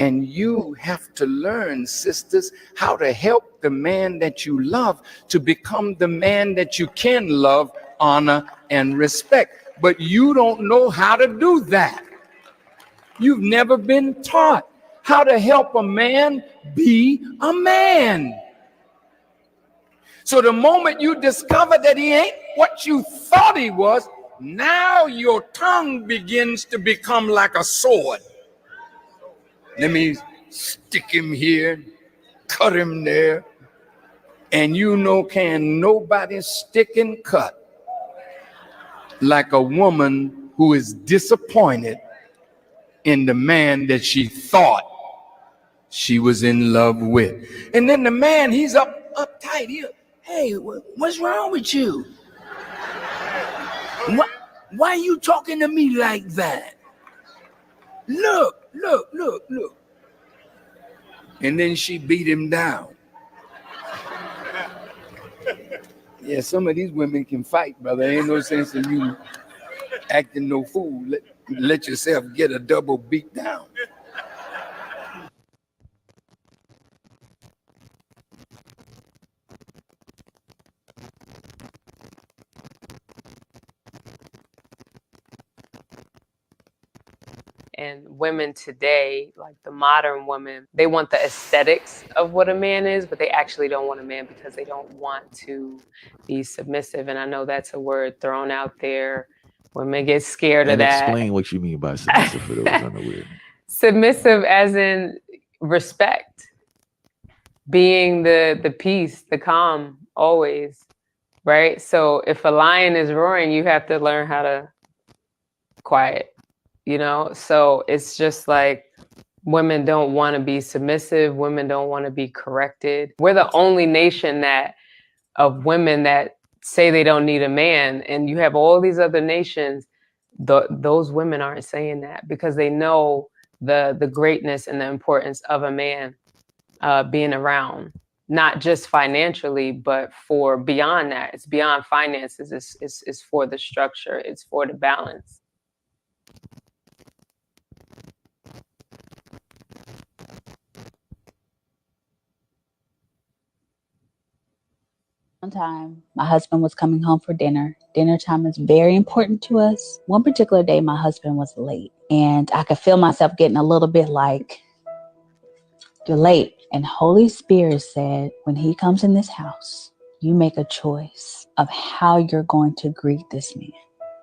And you have to learn, sisters, how to help the man that you love to become the man that you can love, honor, and respect. But you don't know how to do that. You've never been taught how to help a man be a man. So the moment you discover that he ain't what you thought he was, now your tongue begins to become like a sword. Let me stick him here, cut him there. And you know, can nobody stick and cut like a woman who is disappointed in the man that she thought she was in love with. And then the man, he's uptight. Hey, what's wrong with you? Why are you talking to me like that? Look. And then she beat him down. Yeah, some of these women can fight, brother. Ain't no sense in you acting no fool. Let yourself get a double beat down. And women today, like the modern women, they want the aesthetics of what a man is, but they actually don't want a man because they don't want to be submissive. And I know that's a word thrown out there. Women get scared of that. Explain what you mean by submissive for those unaware. Submissive as in respect, being the peace, the calm, always, right? So if a lion is roaring, you have to learn how to quiet. You know, so it's just like women don't want to be submissive. Women don't want to be corrected. We're the only nation of women that say they don't need a man. And you have all these other nations, those women aren't saying that because they know the greatness and the importance of a man being around, not just financially, but for beyond that. It's beyond finances. It's for the structure. It's for the balance. One time, my husband was coming home for dinner. Dinner time is very important to us. One particular day, my husband was late, and I could feel myself getting a little bit like, you're late. And Holy Spirit said, when he comes in this house, you make a choice of how you're going to greet this man.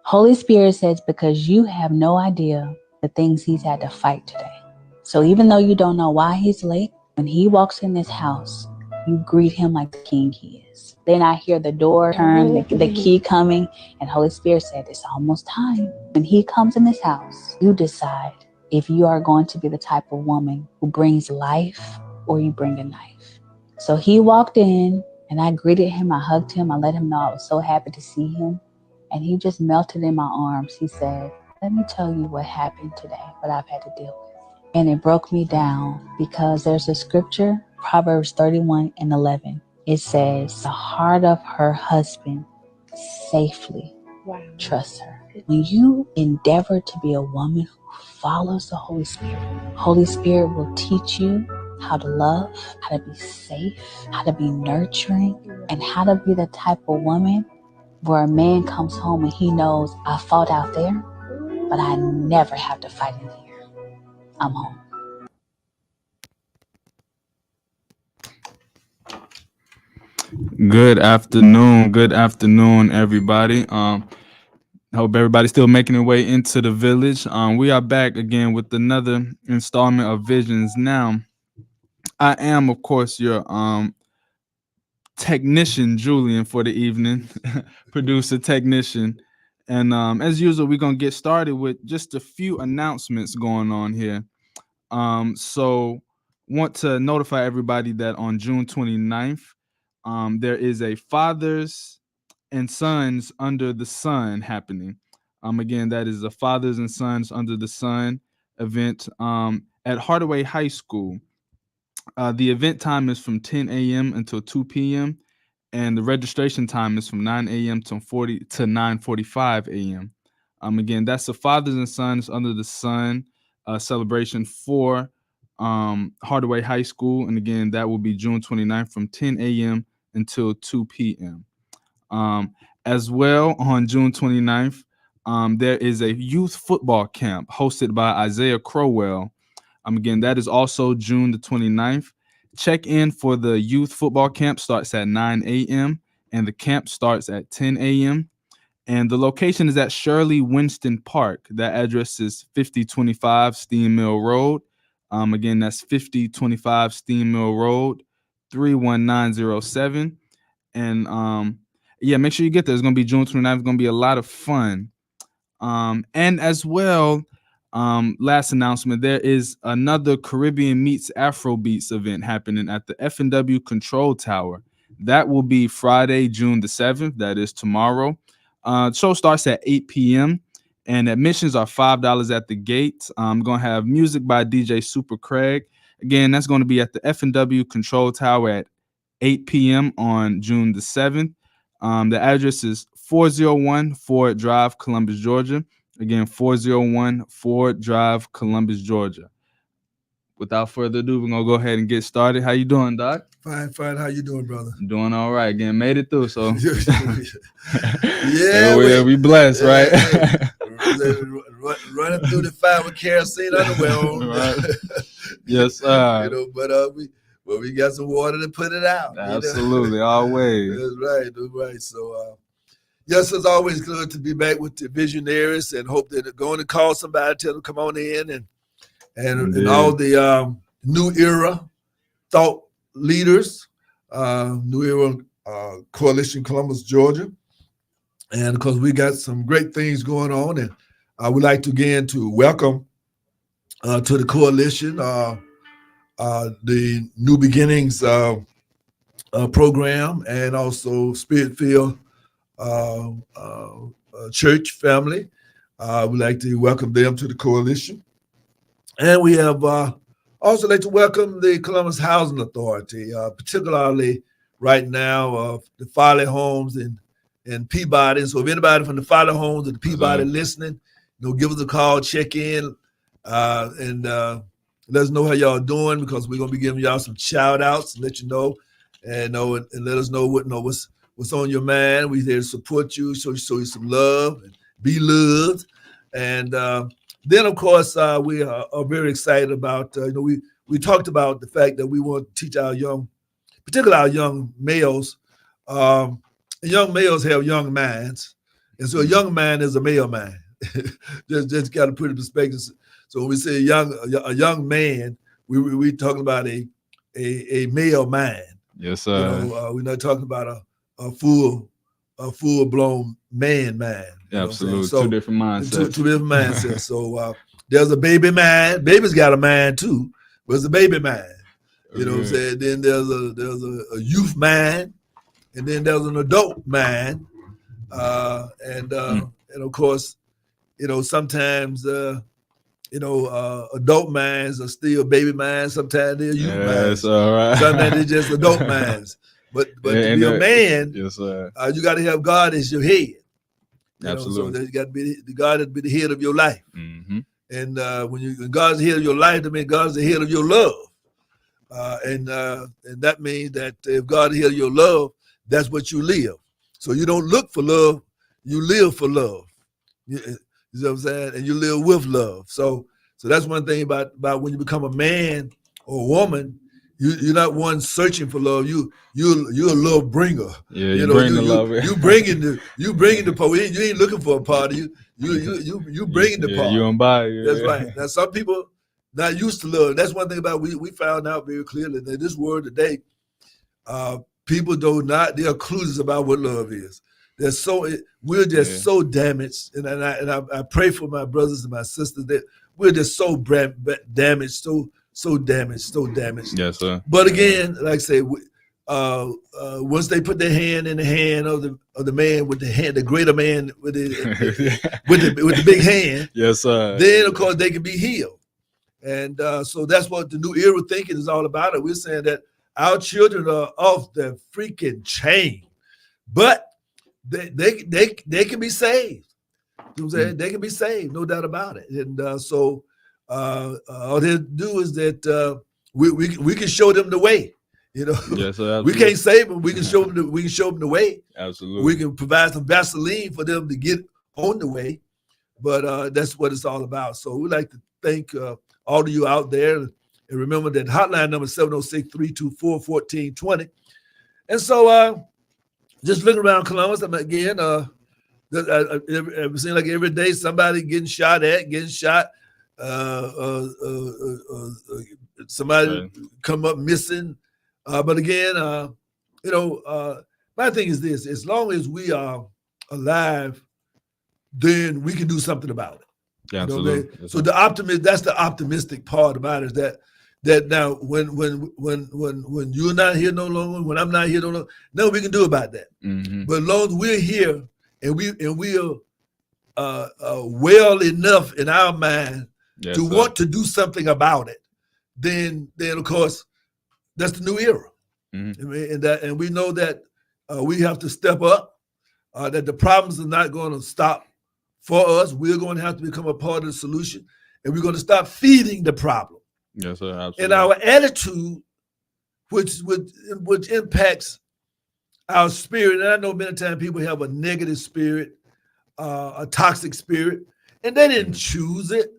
Holy Spirit says, because you have no idea the things he's had to fight today. So even though you don't know why he's late, when he walks in this house, you greet him like the king he is. Then I hear the door turn, the key coming, and Holy Spirit said, it's almost time. When he comes in this house, you decide if you are going to be the type of woman who brings life or you bring a knife. So he walked in and I greeted him. I hugged him. I let him know I was so happy to see him. And he just melted in my arms. He said, let me tell you what happened today, what I've had to deal with. And it broke me down because there's a scripture, Proverbs 31:11. It says, the heart of her husband safely trusts her. When you endeavor to be a woman who follows the Holy Spirit will teach you how to love, how to be safe, how to be nurturing, and how to be the type of woman where a man comes home and he knows I fought out there, but I never have to fight in here. I'm home. Good afternoon, everybody. Hope everybody's still making their way into the village. We are back again with another installment of Visions Now. I am, of course, your technician, Julian, for the evening, producer, technician. And as usual, we're going to get started with just a few announcements going on here. So want to notify everybody that on June 29th, there is a Fathers and Sons Under the Sun happening. Again, that is a Fathers and Sons Under the Sun event at Hardaway High School. The event time is from 10 a.m. until 2 p.m. and the registration time is from 9 a.m. to 9:45 a.m. Again, that's the Fathers and Sons Under the Sun celebration for Hardaway High School. And again, that will be June 29th from 10 a.m. until 2 p.m. As well, on June 29th, there is a youth football camp hosted by Isaiah Crowell. Again, that is also June the 29th. Check-in for the youth football camp starts at 9 a.m. and the camp starts at 10 a.m. And the location is at Shirley Winston Park. That address is 5025 Steam Mill Road. Again, that's 5025 Steam Mill Road, 31907. And yeah, make sure you get there. It's going to be June 29th. It's going to be a lot of fun. And as well, last announcement, there is another Caribbean Meets Afrobeats event happening at the F&W Control Tower. That will be Friday, June the 7th. That is tomorrow. Show starts at 8 p.m. and admissions are $5 at the gate. I'm going to have music by DJ Super Craig. Again, that's going to be at the F&W Control Tower at 8 p.m. on June the 7th. The address is 401 Ford Drive, Columbus, Georgia. Again, 401 Ford Drive, Columbus, Georgia. Without further ado, we're going to go ahead and get started. How you doing, Doc? Fine. How you doing, brother? I'm doing all right. Again, made it through, so. Yeah, we blessed, right? Running through the fire with kerosene underwear on. Right. Yes, sir. But we got some water to put it out. Absolutely, always. That's right. So, yes, it's always good to be back with the visionaries, and hope that they're going to call somebody, tell them come on in, and all the new era thought leaders, New Era Coalition Columbus, Georgia. And of course, we got some great things going on. And I would like to again to welcome to the coalition the New Beginnings program, and also Spirit-filled church family. I would like to welcome them to the coalition. And we have also like to welcome the Columbus Housing Authority, particularly right now, the Folly Homes in Peabody. So if anybody from the Folly Homes or the Peabody listening, give us a call, check in, and let us know how y'all doing, because we're gonna be giving y'all some shout outs and let you know, and let us know what's on your mind. We're there to support you, show you some love, and be loved. And then, of course, we are very excited about, we talked about the fact that we want to teach our particularly our young males. Young males have young minds. And so a young man is a male man. just got to put it in perspective. So when we say a young man, we talking about a male man. Yes, sir. We're not talking about a full-blown man. Absolutely. So, two different mindsets. Two different mindsets. So there's a baby man. Baby's got a mind too, but it's a baby man. You know what I'm saying? Then there's a youth man, and then there's an adult man. And of course, sometimes adult minds are still baby minds. Sometimes they're youth minds. All right. Sometimes they're just adult minds. But to be a man, yes, sir. You got to have God as your head. Absolutely. So you got to be God to be the head of your life. Mm-hmm. And when God's the head of your life, that means God's the head of your love. And that means that if God is the head of your love, that's what you live. So you don't look for love, you live for love. You know what I'm saying? And you live with love. So that's one thing about when you become a man or a woman, you're not one searching for love. You're a love bringer. Yeah, you bring the love. You bringing the party. You ain't looking for a party. You bringing the party. You embody. That's right. Now some people not used to love. That's one thing about we found out very clearly that this world today, people they're clueless about what love is. We're just so damaged, and I pray for my brothers and my sisters that we're just so damaged, so damaged. Yes, sir. But again, like I say, once they put their hand in the hand of the man with the hand, the greater man with the big hand, yes, sir. Then of course they can be healed. And so that's what the new era thinking is all about. We're saying that our children are off the freaking chain, but they can be saved. You know what I'm saying? They can be saved, no doubt about it. And so all they do is that we can show them the way. You know, Yes, sir. we can't save them. We can show them. We can show them the way. Absolutely. We can provide some Vaseline for them to get on the way. But that's what it's all about. So we'd like to thank all of you out there. And remember that hotline number 706-324-1420. And so just looking around Columbus, again, it seems like every day somebody getting shot. Somebody come up missing. But again, my thing is this: as long as we are alive, then we can do something about it. Yeah, You know, absolutely. Yes, so sir. that's the optimistic part about it, is that now when you're not here no longer, when I'm not here no longer, nothing we can do about that. Mhm. But as long as we're here and we are well enough in our mind Yes, to sir. want to do something about it, then of course that's the new era. Mhm. I mean, and we know that we have to step up. That the problems are not going to stop for us. We're going to have to become a part of the solution, and we're going to stop feeding the problem. Yes, sir. Absolutely. And our attitude, which impacts our spirit. And I know many times people have a negative spirit, a toxic spirit, and they didn't choose it,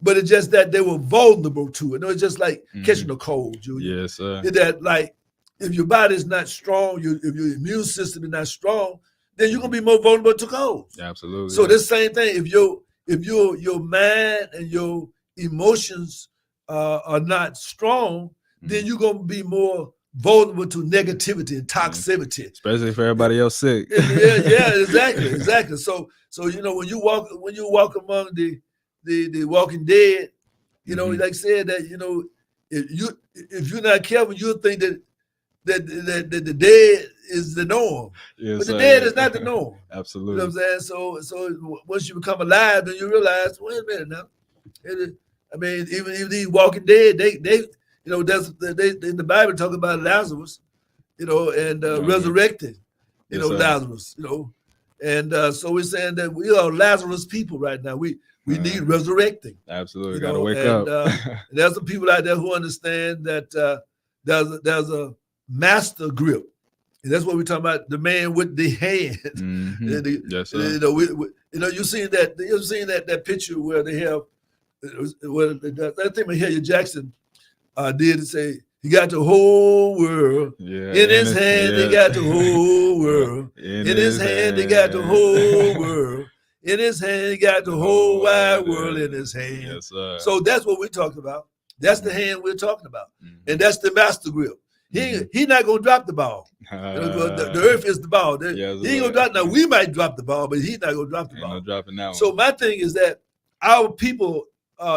but it's just that they were vulnerable to it. No, it's just like catching a cold, Julian. Yes, sir. It's that, like, if your body is not strong, if your immune system is not strong, then you're gonna be more vulnerable to colds. Absolutely. So this same thing, if your mind and your emotions are not strong, then you're gonna be more vulnerable to negativity and toxicity. especially for everybody else sick. yeah, exactly. So when you walk among the walking dead, like I said, that if you're not careful, you'll think that the dead is the norm. Yes, But the sir. dead is not the norm. You Absolutely. know what I'm saying? So once you become alive, then you realize, wait a minute now. I mean, even these walking dead, they in the Bible talk about Lazarus, and resurrected, Yes, sir. Lazarus, and so we're saying that we are Lazarus people right now. We need resurrecting. Absolutely. You Got to know, wake and, up. There's some people out there who understand that there's a master grip, and that's what we're talking about. The man with the hand. Mhm. Yes, sir. You've seen that picture where they have, I think Mahalia Jackson did to say he got the whole world Yeah. in his hand. He got the whole world in his hand. He got the whole world in his hand. He got the whole wide world in his hand. Yes, sir. So that's what we're talking about. That's the hand we're talking about, and that's the master grip. He's not gonna drop the ball. The earth is the ball. He ain't gonna drop. Now we might drop the ball, but he's not gonna drop the Ain't ball. no dropping that one. So my thing is that our people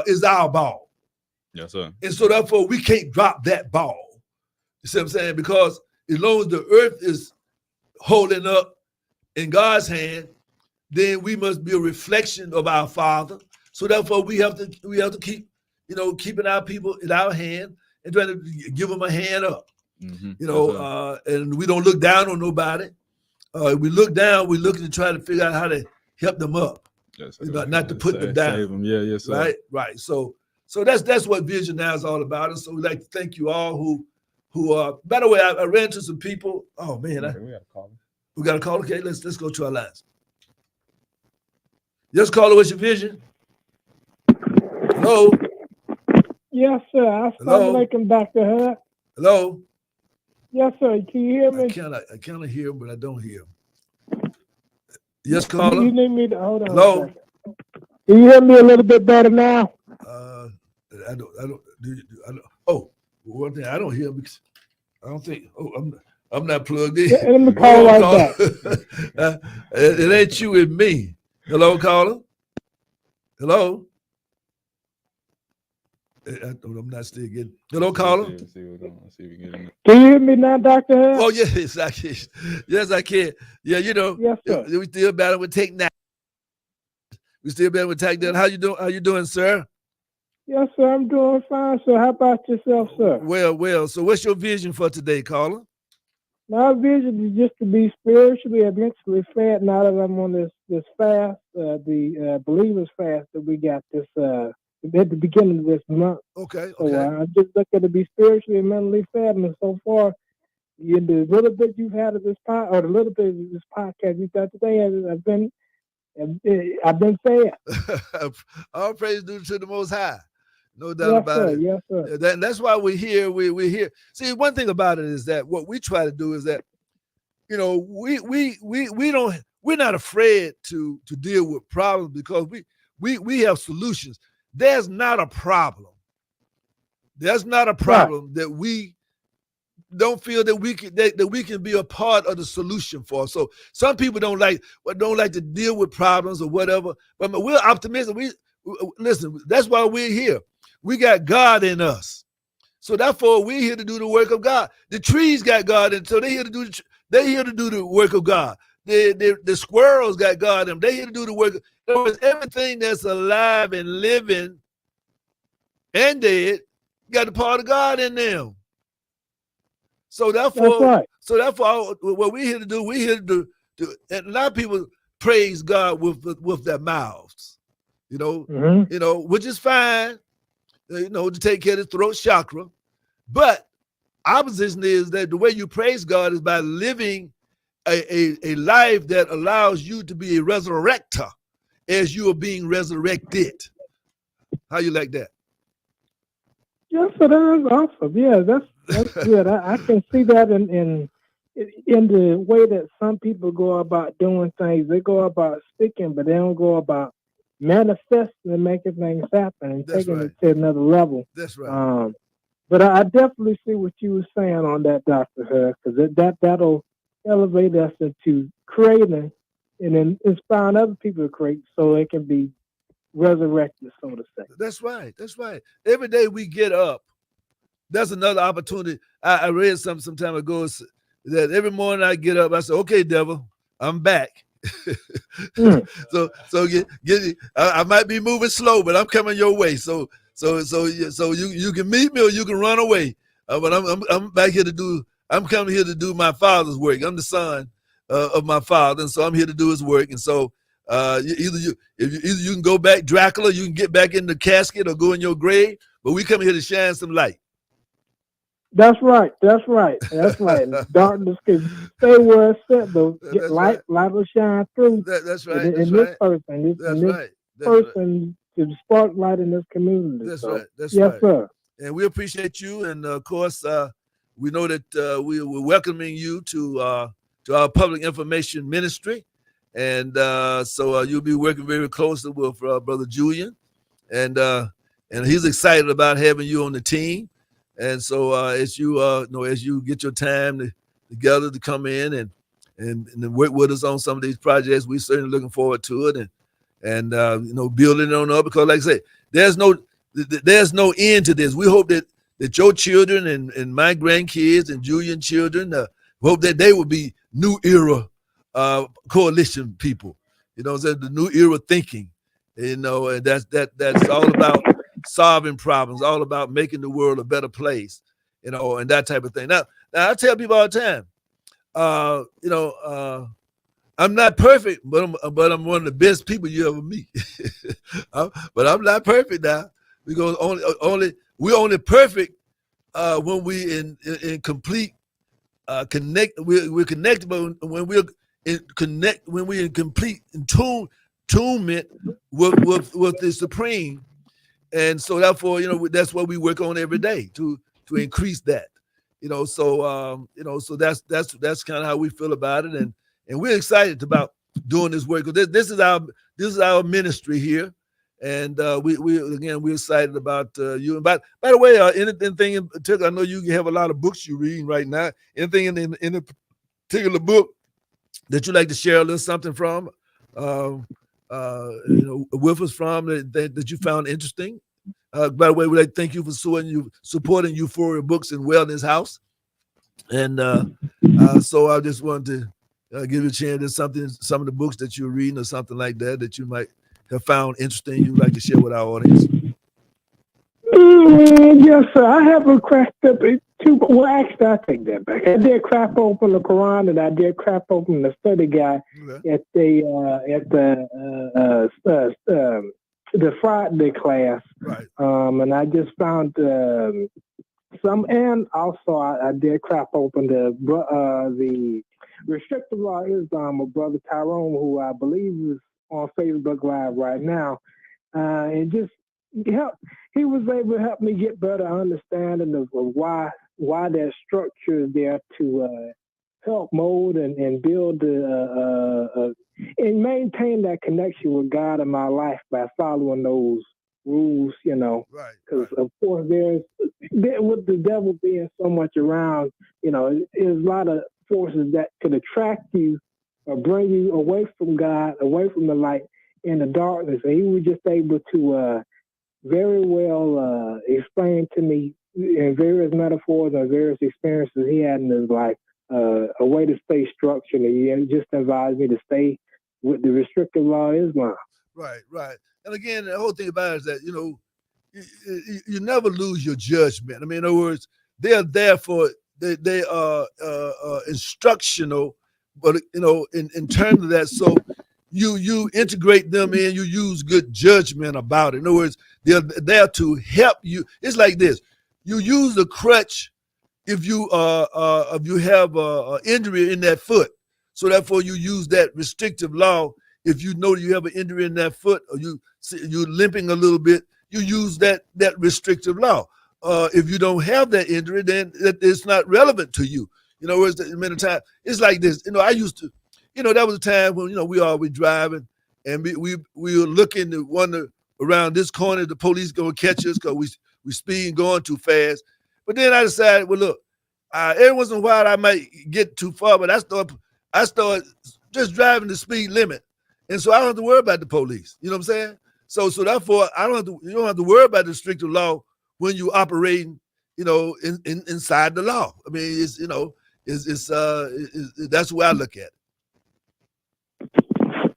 is our ball, yes, sir. and so therefore we can't drop that ball. You see what I'm saying? Because as long as the earth is holding up in God's hand, then we must be a reflection of our Father. So therefore we have to keep keeping our people in our hand and trying to give them a hand up. Mhm. And we don't look down on nobody. We look down. We're looking to try to figure out how to help them up, Yes, sir. not to put them down. Save them. Yeah, yes, sir. Right. So that's what Vision Now is all about. And so we'd like to thank you all who are. By the way, I ran into some people. Oh man, We got to call them. we got a call. Okay, let's go to our lines. Yes, caller, what's your vision? Hello. Yes, sir. Hello? Assalamu alaikum, Dr. Hud. Hello. Yes, sir. Can you hear I me? kind of hear him, but I don't hear him. Yes, You caller. need me to hold on. Hello? a second. Can you hear me a little bit better now? I don't. Oh, one thing I don't hear because I don't think. Oh, I'm not plugged in. Let me call right back. It ain't you and me. Hello, caller. Hello. I'm not still getting. Hello, caller. Let's see what's going on. See if we can get in. Can you hear me now, Dr. Hud? Oh yes, I can. Yes, I can. Yeah, Yes, sir. we still battling with Take That. We still battling with Take That. How you doing? How you doing, sir? Yes, sir. I'm doing fine, sir. How about yourself, sir? Well. So, what's your vision for today, caller? My vision is just to be spiritually and mentally fed now that I'm on this fast, the believers fast that we got this at the beginning of this month. Okay. So Okay. I just look at to be spiritually and mentally fed. And so far, the little bit you've had of this or the little bit of this podcast you've done today, I've been fed. All praise due to the Most High. No doubt about it. Yes, sir. That's why we're here. We're here. See, one thing about it is that what we try to do is that, you know, we're not afraid to deal with problems because we have solutions. There's not a problem. There's not a problem that we don't feel that we can be a part of the solution for. So some people don't like to deal with problems or whatever. But we're optimistic. Listen. That's why we're here. We got God in us. So therefore, we're here to do the work of God. The trees got God in, so they're here to do the work of God. The squirrels got God in them. They're here to do the work. In other words, everything that's alive and living and dead got the part of God in them. So therefore, what we're here to do, and a lot of people praise God with their mouths, you know, which is fine, you know, to take care of the throat chakra. But our position is that the way you praise God is by living a life that allows you to be a resurrector as you are being resurrected. How you like that? Yes, sir, that is awesome. Yeah, that's good. I can see that in the way that some people go about doing things. They go about speaking, but they don't go about manifesting and making things happen and taking it to another level. That's right. But I definitely see what you were saying on that, Dr. Herr, because that'll elevate us into creating and then inspiring other people to create so they can be resurrected, so to say. That's right. That's right. Every day we get up, that's another opportunity. I read something some time ago that every morning I get up, I say, "Okay, devil, I'm back." So I might be moving slow, but I'm coming your way. So you can meet me or you can run away. But I'm back here I'm coming here to do my Father's work. I'm the son of my Father, and so I'm here to do His work. And so either you can go back, Dracula, you can get back in the casket or go in your grave, but we come here to shine some light. That's right. Darkness can stay where it's set, though. Light will shine through. That's right. This person, this person to spark light in this community. That's so, right. That's yes, right. sir. And we appreciate you, and of course, we know that we're welcoming you to our public information ministry, and so you'll be working very closely with Brother Julian, and he's excited about having you on the team. And so as you get your time together to come in and work with us on some of these projects, we're certainly looking forward to it, and building it on up, because like I say, there's no end to this. We hope that your children and my grandkids and Julian children hope that they will be new era coalition people. The new era thinking. And that's all about solving problems, all about making the world a better place, and that type of thing. Now I tell people all the time, I'm not perfect, but I'm one of the best people you ever meet. But I'm not perfect now, because we're only perfect when we in complete connect. We're connected, but when we're in complete attunement with the Supreme. And so therefore, that's what we work on every day to increase that. So that's kind of how we feel about it, and we're excited about doing this work. This is our ministry here, and we're excited about you. And by the way, anything in particular? I know you have a lot of books you're reading right now. Anything in a particular book that you'd like to share a little something from? With us from that you found interesting. By the way, we'd like to thank you for supporting Euphoria Books and Wellness House. And so I just wanted to give you a chance to some of the books that you're reading or something like that you might have found interesting you'd like to share with our audience. Yes, sir. I haven't cracked up two. Well, actually, I take that back. I did crack open the Quran, and I did crack open the study guide at the the Friday class, Right. and I just found some, and also I did crack open the restrictive law Islam of Brother Tyrone, who I believe is on Facebook Live right now, and just he was able to help me get better understanding of why that structure is there to help mold and build and maintain that connection with God in my life by following those rules, you know. Right. Because of course with the devil being so much around, you know, there's a lot of forces that could attract you or bring you away from God, away from the light, in the darkness. And he was just able to very well explain to me in various metaphors and various experiences he had in his life a way to stay structured. And he just advised me to stay with the restrictive law of Islam. Right, right. And again, the whole thing about it is that, you know, you never lose your judgment. I mean, in other words, they're there for, they are instructional, but, you know, in terms of that, so you integrate them in, you use good judgment about it. In other words, they're there to help you. It's like this. You use the crutch if you have an injury in that foot. So therefore you use that restrictive law. If you know you have an injury in that foot, or you're limping a little bit, you use that restrictive law. If you don't have that injury, then it's not relevant to you. You know, many times it's like this. You know, I used to, you know, that was a time when, you know, we always driving and we were looking to wonder around this corner, the police gonna catch us because we speeding going too fast. But then I decided, well, look, every once in a while I might get too far, but I start just driving the speed limit. And so I don't have to worry about the police. You know what I'm saying? So therefore, you don't have to worry about the restrictive law when you operating, you know, inside the law. I mean, it's, you know, that's the way I look at it.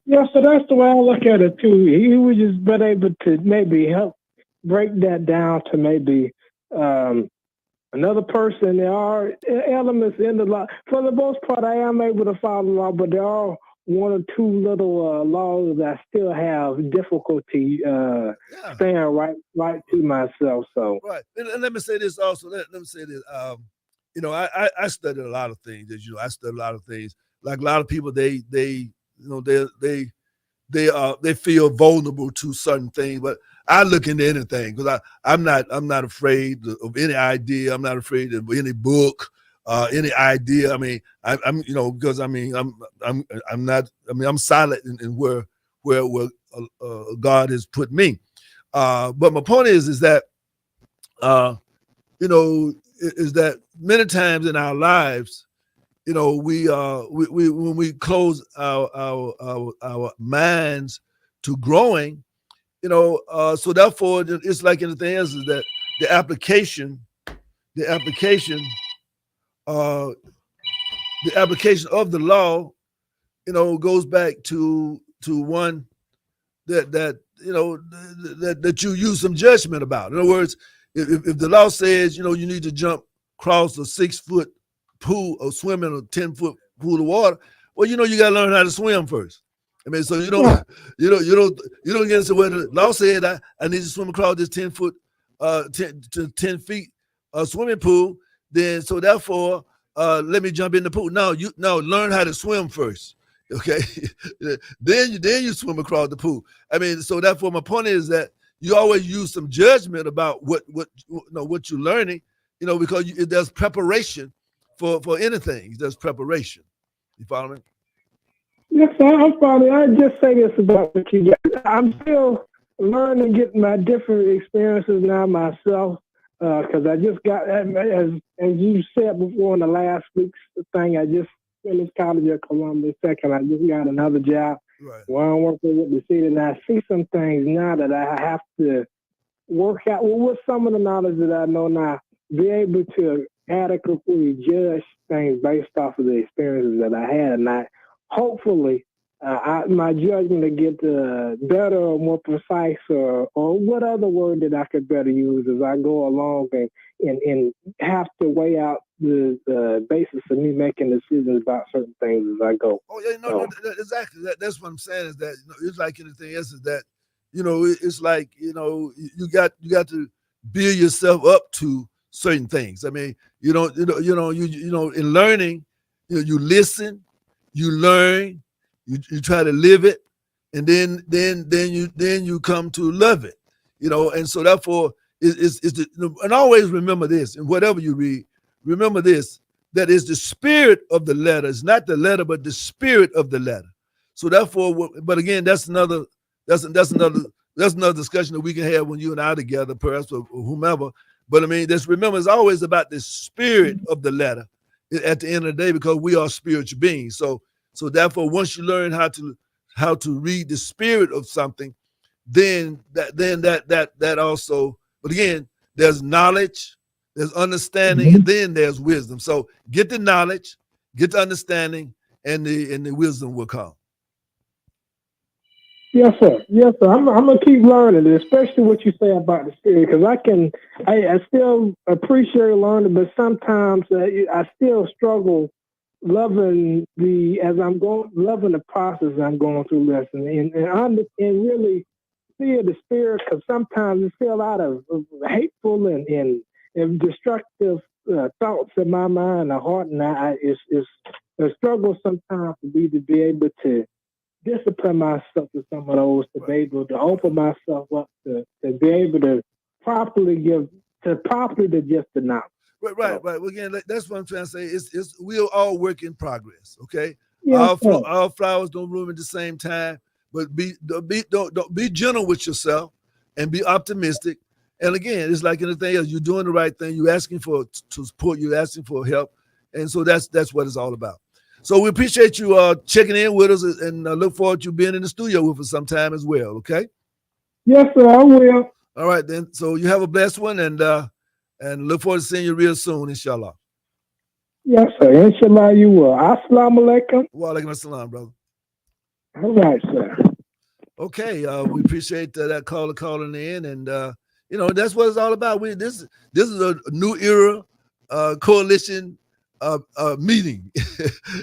Yeah, so that's the way I look at it too. He was just been able to maybe help break that down to maybe another person. There are elements in the law. For the most part, I am able to follow the law, but there are one or two little laws that I still have difficulty staying right to myself. So right, and let me say this also. Let me say this. You know, I studied a lot of things. As you know, I studied a lot of things. Like a lot of people, they you know, they feel vulnerable to certain things, but I look into anything because I'm not afraid of any idea. I'm not afraid of any book, any idea. I mean, I'm you know, because I mean, I'm not. I mean, I'm silent in where God has put me. But my point is that you know, is that many times in our lives, you know, we when we close our minds to growing, you know, so therefore it's like anything else, is that the application of the law, you know, goes back to one that you know that you use some judgment about. In other words, if the law says, you know, you need to jump across a 6-foot pool or swim in a 10-foot pool of water, well, you know, you got to learn how to swim first. I mean, so you don't get into where the law said I need to swim across this 10 feet swimming pool. Then so therefore, let me jump in the pool. No, learn how to swim first. Okay, then you swim across the pool. I mean, so therefore, my point is that you always use some judgment about what you're learning. You know, because there's preparation for anything. There's preparation. You follow me? yes, I'm following. I just say this about what you got. I'm still learning, getting my different experiences now myself. Because I just got, as you said before in the last week's thing, I just finished college at Columbia Second. I just got another job where I'm working with the city, and I see some things now that I have to work out with some of the knowledge that I know now, be able to adequately judge things based off of the experiences that I had, and hopefully my judgment to get better or more precise, or what other word that I could better use as I go along and have to weigh out the basis of me making decisions about certain things as I go. Oh yeah, no, exactly. That's what I'm saying, is that, you know, it's like anything else, is that, it's like, you got to build yourself up to certain things. I mean, in learning, you listen, you learn, you try to live it, and then you come to love it, and so therefore and always remember this, and whatever you read, remember this, that is the spirit of the letter. It's not the letter, but the spirit of the letter. So therefore, but again, that's another discussion that we can have when you and I together, perhaps, or whomever. But I mean, remember, it's always about the spirit of the letter at the end of the day, because we are spiritual beings. So therefore, once you learn how to read the spirit of something, then that also. But again, there's knowledge, there's understanding, and then there's wisdom. So get the knowledge, get the understanding, and the wisdom will come. Yes, sir. Yes, sir. I'm gonna keep learning, especially what you say about the spirit, because I still appreciate learning, but sometimes I still struggle loving the process I'm going through listening, and really feel the spirit, because sometimes it's still a lot of hateful and destructive thoughts in my mind, the heart, and it's a struggle sometimes to be able to discipline myself to some of those, to be able to open myself up to be able to properly digest the knowledge. Right. Well, again, that's what I'm trying to say. It's we're all work in progress. Okay, Yes, our flowers don't bloom at the same time, but don't be gentle with yourself and be optimistic. And again, it's like anything else. You're doing the right thing. You're asking for support. You're asking for help, and so that's what it's all about. So we appreciate you checking in with us, and look forward to you being in the studio with us sometime as well. Okay. Yes, sir. I will. All right, then. So you have a blessed one, and look forward to seeing you real soon, inshallah. Yes, sir. Inshallah, you will. Assalamu alaikum. Wa alaikum assalam, brother. All right, sir. Okay, we appreciate that caller calling in, and that's what it's all about. This is a new era coalition meeting.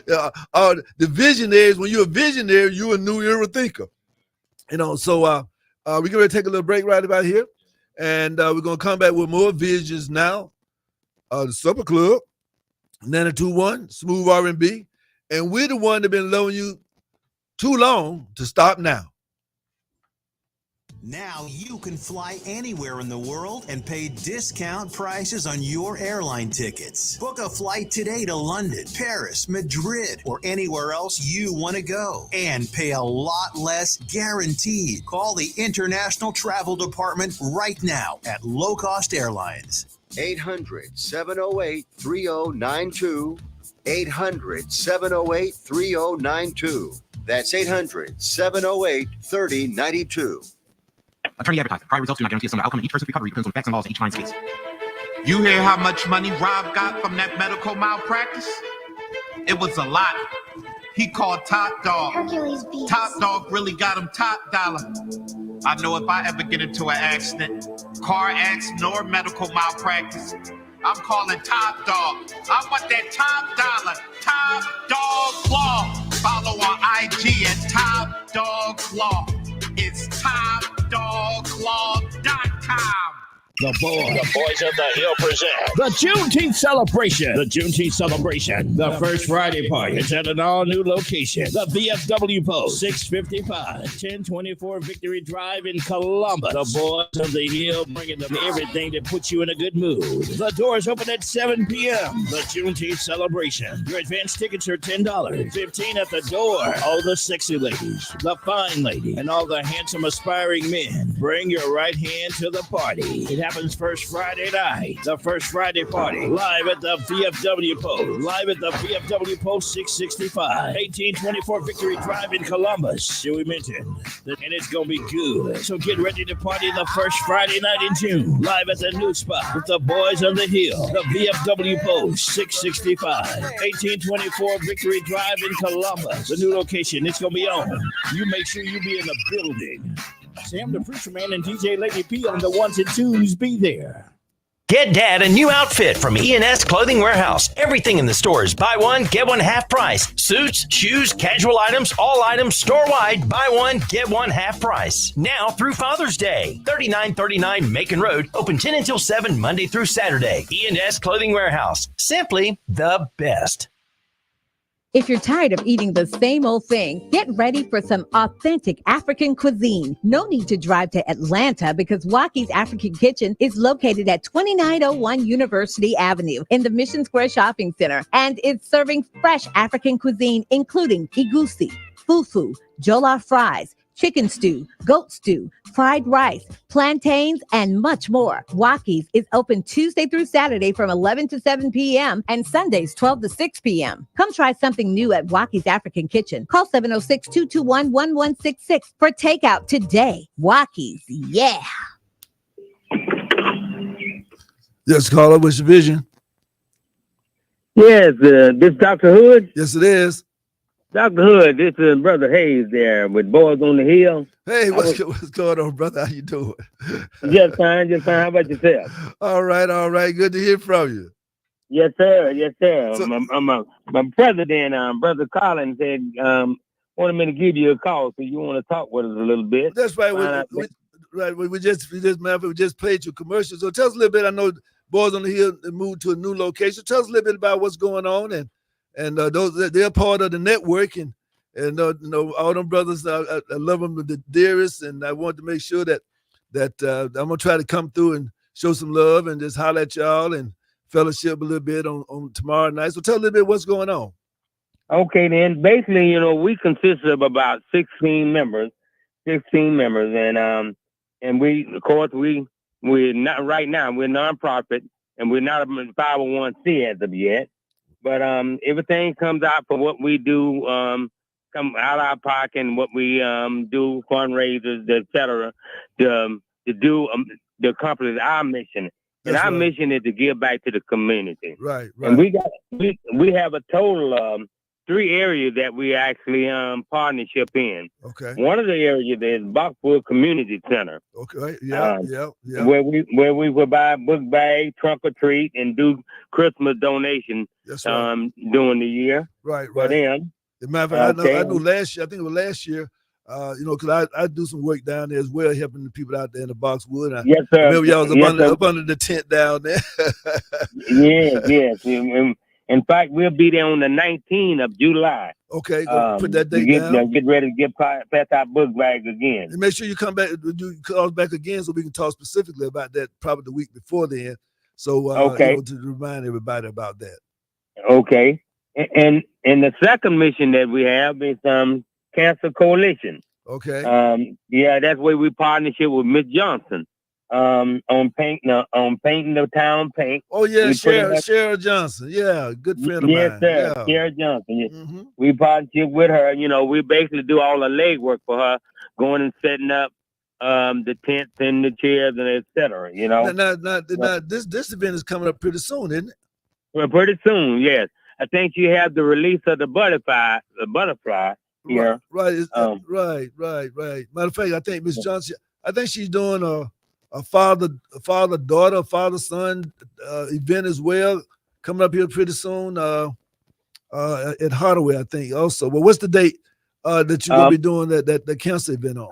The visionaries. When you're a visionary, you're a new era thinker. So we're going to take a little break right about here, and we're going to come back with more visions now. The Supper Club, 921, Smooth R&B, and we're the one that been loving you too long to stop now. Now you can fly anywhere in the world and pay discount prices on your airline tickets. Book a flight today to London, Paris, Madrid, or anywhere else you want to go, and pay a lot less guaranteed. Call the International Travel Department right now at Low Cost Airlines. 800-708-3092. 800-708-3092. That's 800-708-3092. Attorney advertising. Prior results do not guarantee a similar outcome in each person's recovery. Depends on the facts and laws of each client's case. You hear how much money Rob got from that medical malpractice? It was a lot. He called Top Dog. Hercules Beats. Top Dog really got him top dollar. I know if I ever get into an accident, car accident or medical malpractice, I'm calling Top Dog. I want that top dollar. Top Dog Law. Follow on IG at Top Dog Law. It's TopDogLaw.com. The Boys of the Hill present the Juneteenth celebration. The Juneteenth celebration. The first Friday party. It's at an all-new location. The VFW Post, 655, 1024 Victory Drive in Columbus. The Boys of the Hill bringing them everything that puts you in a good mood. The doors open at 7 p.m. The Juneteenth celebration. Your advance tickets are $10, $15 at the door. All the sexy ladies, the fine lady, and all the handsome aspiring men. Bring your right hand to the party. It happens first Friday night. The first Friday party. Live at the VFW Post. Live at the VFW Post 665. 1824 Victory Drive in Columbus. So we mentioned. And it's going to be good. So get ready to party the first Friday night in June. Live at the new spot with the Boys on the Hill. The VFW Post 665. 1824 Victory Drive in Columbus. The new location. It's going to be on. You make sure you be in the building. Sam the Preacher Man and DJ Lady P on the ones and twos be there. Get Dad a new outfit from E&S Clothing Warehouse. Everything in the store is buy one, get one half price. Suits, shoes, casual items, all items store-wide, buy one, get one half price. Now through Father's Day. 3939 Macon Road, open 10 until 7 Monday through Saturday. E&S Clothing Warehouse. Simply the best. If you're tired of eating the same old thing, get ready for some authentic African cuisine. No need to drive to Atlanta because Waukie's African Kitchen is located at 2901 University Avenue in the Mission Square Shopping Center and is serving fresh African cuisine, including egusi, fufu, jollof fries, chicken stew, goat stew, fried rice, plantains, and much more. Waukie's is open Tuesday through Saturday from 11 to 7 p.m. and Sundays 12 to 6 p.m. Come try something new at Waukie's African Kitchen. Call 706-221-1166 for takeout today. Waukie's, yeah. Yes, caller, what's your vision? Yes, this Dr. Hood. Yes, it is. Dr. Hood, this is Brother Hayes there with Boys on the Hill. Hey, what's going on, brother? How you doing? Just fine, just fine. How about yourself? All right. Good to hear from you. Yes, sir. So, my president, Brother Collins, said wanted me to give you a call, so you want to talk with us a little bit. That's right. We just played your commercial. So tell us a little bit. I know Boys on the Hill moved to a new location. Tell us a little bit about what's going on and those they're part of the network and all them brothers. I love them the dearest, and I want to make sure that I'm gonna try to come through and show some love and just holler at y'all and fellowship a little bit on tomorrow night. So tell a little bit what's going on. Okay, then basically, we consist of about 16 members, and we, of course, we're not right now. We're nonprofit and we're not a 501c as of yet. But everything comes out for what we do, come out of our pocket, and what we do, fundraisers, etc., to accomplish our mission. And our mission is to give back to the community. Right. And we have a total of 3 areas that we actually partnership in. Okay. One of the areas is Boxwood Community Center. Okay. Yeah. Where we provide book bag, trunk or treat, and do Christmas donation. That's right. During the year. Right. For them. As a matter of fact, I know last year. I think it was last year. Because I do some work down there as well, helping the people out there in the Boxwood. Yes, sir. Remember y'all was up under the tent down there. Yes. In fact, we'll be there on the 19th of July. Okay, put that date down. Get ready to pass our book bags again. And make sure you come back, call us back again so we can talk specifically about that probably the week before then. So, to remind everybody about that. Okay. And the second mission that we have is Cancer Coalition. Okay. That's where we partnership with Miss Johnson on painting the town pink. Oh yeah, Cheryl Johnson. Yeah, good friend of mine. Yes, sir. Yeah. Cheryl Johnson. Yes. Mm-hmm. We partnership with her. We basically do all the legwork for her, going and setting up the tents and the chairs and etc. Now, this event is coming up pretty soon, isn't it? Well, pretty soon, yes. I think you have the release of the butterfly here. Right. Right. Matter of fact, I think Miss Johnson, I think she's doing a father-daughter, father-son event as well, coming up here pretty soon at Hardaway, I think also. Well, what's the date that you're going to be doing that cancer event on?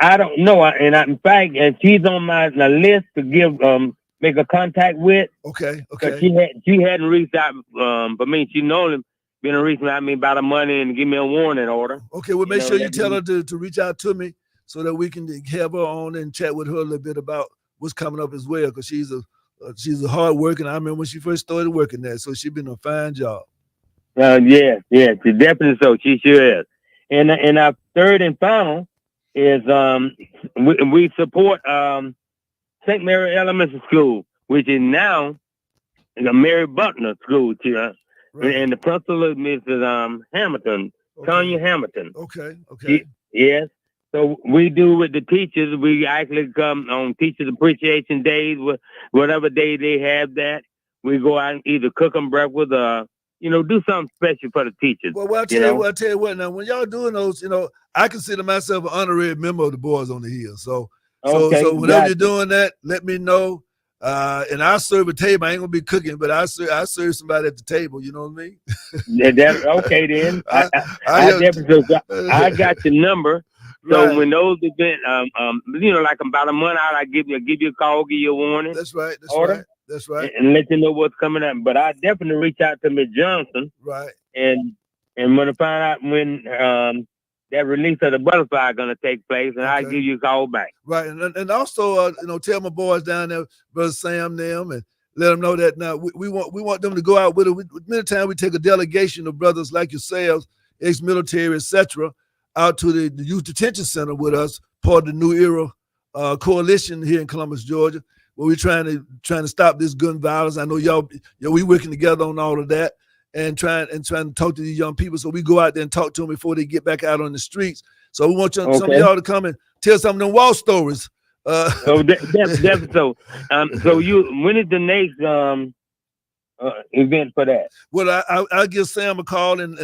I don't know. In fact, she's on my list to make a contact with. Okay. She hadn't reached out for me. She normally been reaching out to me about a month and give me a warning order. Okay, well, make sure you tell her to reach out to me so that we can have her on and chat with her a little bit about what's coming up as well, because she's a hard worker. I remember when she first started working there, so she's been a fine job. Yes, she definitely so. She sure is. And our third and final is we support St. Mary Elementary School, which is now the Mary Buckner School here. Right. And the principal is Mrs. Hamilton, Tanya Hamilton. Okay. Yes. So we do with the teachers. We actually come on Teachers Appreciation Days, whatever day they have that. We go out and either cook them breakfast or, do something special for the teachers. Well, I'll tell you what. Now, when y'all doing those, I consider myself an honorary member of the Boys on the Hill. So whenever you're doing that, let me know. And I serve a table. I ain't gonna be cooking, but I serve somebody at the table. You know what I mean? Okay, then. I got your number. So Right. when those events, like about a month out, I give you a call, give you a warning. That's right. That's order, right. That's right. and let you know what's coming up. But I definitely reach out to Ms. Johnson. Right. And when I find out when that release of the butterfly gonna take place, and I'll give you a call back. Right. And also, tell my boys down there, Brother Sam, them, and let them know that now we want them to go out with it. Many times we take a delegation of brothers like yourselves, ex-military, etc., out to the youth detention center with us, part of the New Era coalition here in Columbus, Georgia, where we're trying to stop this gun violence. I know y'all we working together on all of that and trying to talk to these young people. So we go out there and talk to them before they get back out on the streets. So we want some of y'all to come and tell some of them war stories. So that's so. So when is the next event for that? Well, I'll give Sam a call and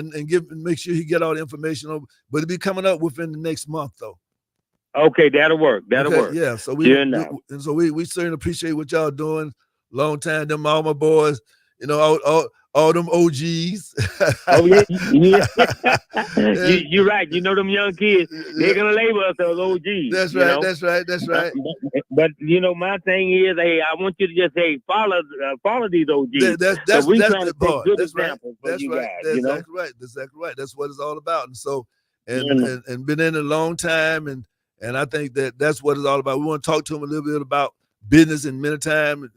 make sure he get all the information over. But it'll be coming up within the next month, though. Okay, that'll work. That'll work. Yeah. So we certainly appreciate what y'all doing. Long time, them all my boys. All them OGs. Oh yeah. You're right. You know them young kids. They're gonna label us as OGs. That's right. That's right. That's right. But my thing is, hey, I want you to just follow these OGs. That's we that's trying to the take part. good That's right. examples for That's you right. guys. That's exactly right. That's exactly right. That's what it's all about. And so, and been in a long time, and I think that's what it's all about. We want to talk to them a little bit about business and many times,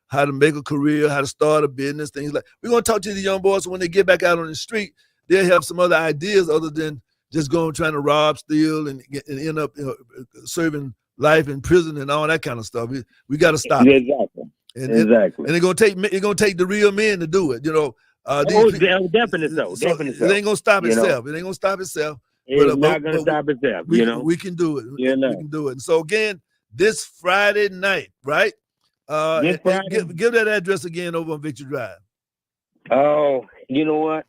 how to make a career, how to start a business, things like. We're gonna talk to the young boys so when they get back out on the street, they'll have some other ideas other than just going trying to rob, steal, and end up serving life in prison and all that kind of stuff. We got to stop it. Exactly. And exactly. And it's gonna take the real men to do it. Definitely so. Definitely so. It ain't gonna stop itself. It ain't gonna stop itself. It's not gonna stop itself. We can do it. We can do it. And so again, this Friday night, right? Give that address again over on Victory Drive. Oh, you know what?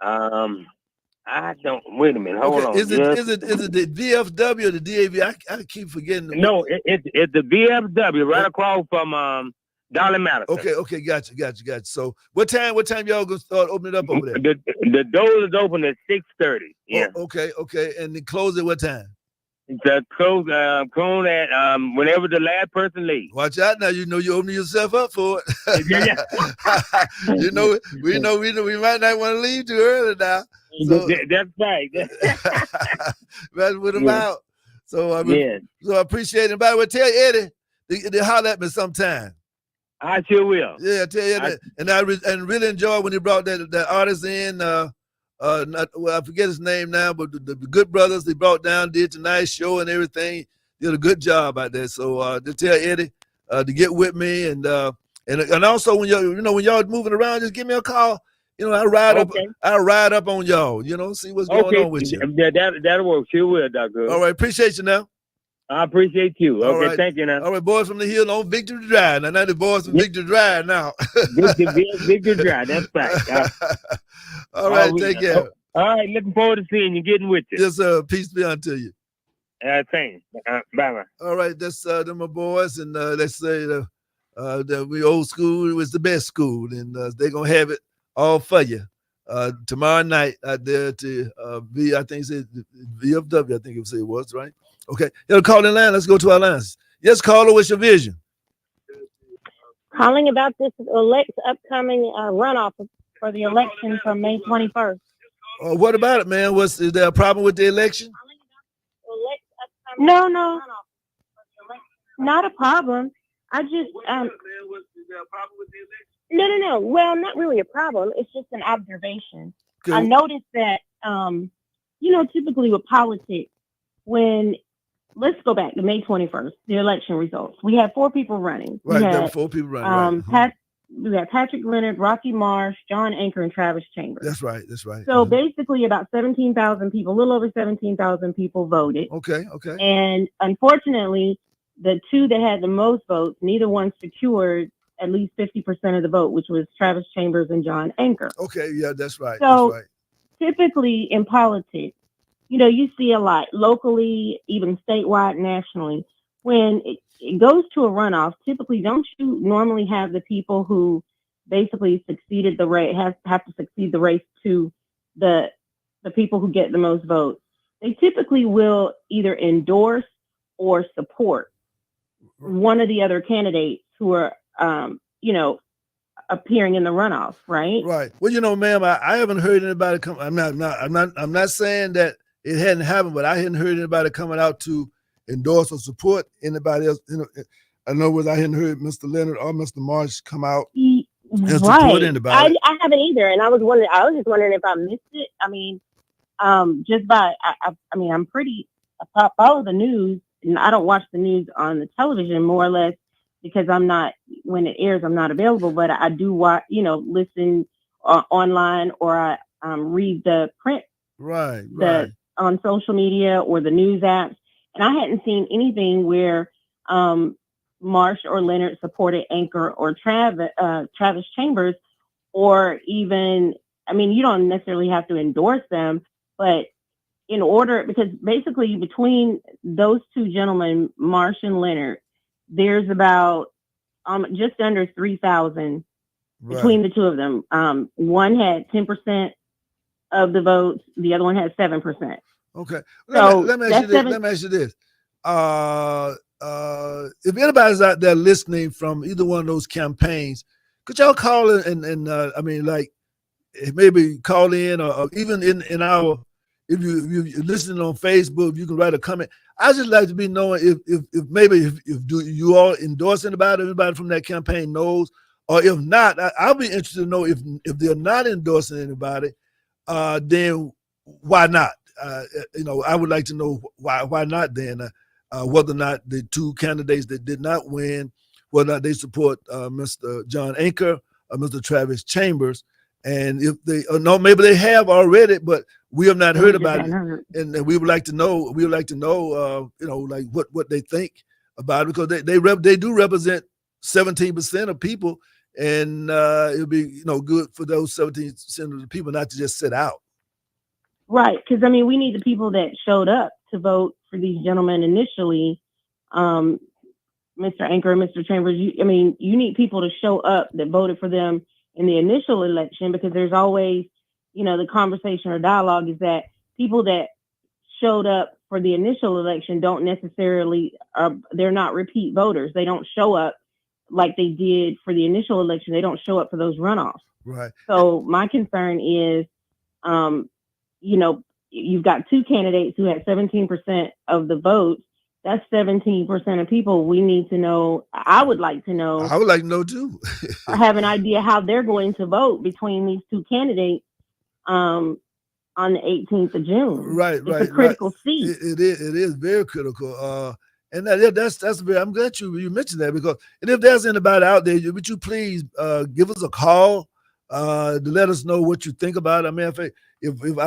I don't. Wait a minute. Hold on. Is it the VFW or the DAV? I keep forgetting. No, it's the VFW right across from Dolly Madison. Okay, gotcha. So what time y'all gonna start opening it up over there? The door is open at 6:30. Yeah. Okay, and then close at what time? The close at whenever the last person leaves. Watch out now! You opening yourself up for it. Yeah. We might not want to leave too early now. So, that's right. That's what about. So I appreciate it. By the way, tell Eddie to holler at me sometime. I sure will. Yeah, tell you that. And I really enjoyed when he brought that artist in. I forget his name now, but the good brothers they brought down did tonight's show and everything. Did a good job out there. So to tell Eddie to get with me and also when y'all moving around, just give me a call. I ride up on y'all. See what's going on with you. That'll work. Sure will, Dr. All right, appreciate you now. I appreciate you. All Okay, right. thank you now. All right, boys from the hill on Victory Drive. Now the boys from Victory Drive now. Victory Drive, that's right. All right, take care. All right, looking forward to seeing you, getting with you. Yes, sir. Peace be unto you. Thanks. Bye-bye. All right, that's them my boys, and let's say that we old school was the best school, and they're gonna have it all for you tomorrow night out there to I think it said VFW. I think it was right. Okay, call in line. Let's go to our lines. Yes, caller, what's your vision? Calling about this upcoming runoff for the election from May 21st. What about it, man? Is there a problem with the election? No, not a problem. I just No. Well, not really a problem. It's just an observation. Good. I noticed that typically with politics, let's go back to May 21st, the election results. We had 4 people running. Right, there were 4 people running. Right. We had Patrick Leonard, Rocky Marsh, John Anker, and Travis Chambers. That's right. So basically about 17,000 people, a little over 17,000 people voted. Okay. And unfortunately, the 2 that had the most votes, neither one secured at least 50% of the vote, which was Travis Chambers and John Anker. Okay, yeah, that's right. So that's right. Typically in politics, you see a lot locally, even statewide, nationally, when it goes to a runoff, typically, don't you normally have the people who basically succeeded the race have to succeed the race to the people who get the most votes? They typically will either endorse or support one of the other candidates who are, appearing in the runoff, right? Right. Well, ma'am, I haven't heard anybody come. I'm not saying that it hadn't happened, but I hadn't heard anybody coming out to endorse or support anybody else. I know I hadn't heard Mr. Leonard or Mr. Marsh come out and support anybody. I haven't either, and I was just wondering if I missed it. I mean, I'm pretty. I follow the news, and I don't watch the news on the television, more or less, because when it airs, I'm not available. But I do watch, listen online, or I read the print, right, on social media or the news apps, and I hadn't seen anything where Marsh or Leonard supported Anchor or Travis Chambers, or even, you don't necessarily have to endorse them, but because basically between those two gentlemen, Marsh and Leonard, there's about just under 3,000 between the two of them. One had 10% of the votes, the other one had 7%. Okay. So let me ask you this. If anybody's out there listening from either one of those campaigns, could y'all call in and maybe call in, or even in our, if you're listening on Facebook, you can write a comment. I just like to be knowing if do you all endorse anybody from that campaign knows, or if not, I'll be interested to know if they're not endorsing anybody, then why not? I would like to know why not then, whether or not the two candidates that did not win, whether or not they support Mr. John Anchor or Mr. Travis Chambers, and if they maybe they have already, but we have not heard about it, and we would like to know. We would like to know, what they think about it, because they do represent 17% of people, and it would be good for those 17% of the people not to just sit out. Right, because we need the people that showed up to vote for these gentlemen initially, Mr. Anchor and Mr. Chambers. You need people to show up that voted for them in the initial election, because there's always, the conversation or dialogue is that people that showed up for the initial election don't necessarily, they're not repeat voters. They don't show up like they did for the initial election. They don't show up for those runoffs. Right. So my concern is, you've got two candidates who had 17% of the votes. That's 17% of people. We need to know. I would like to know. I would like to know too. Have an idea how they're going to vote between these two candidates on the 18th of June. Right, it's a critical seat. It is very critical. And that's very. I'm glad you mentioned that, because if there's anybody out there, would you please give us a call to let us know what you think about it? If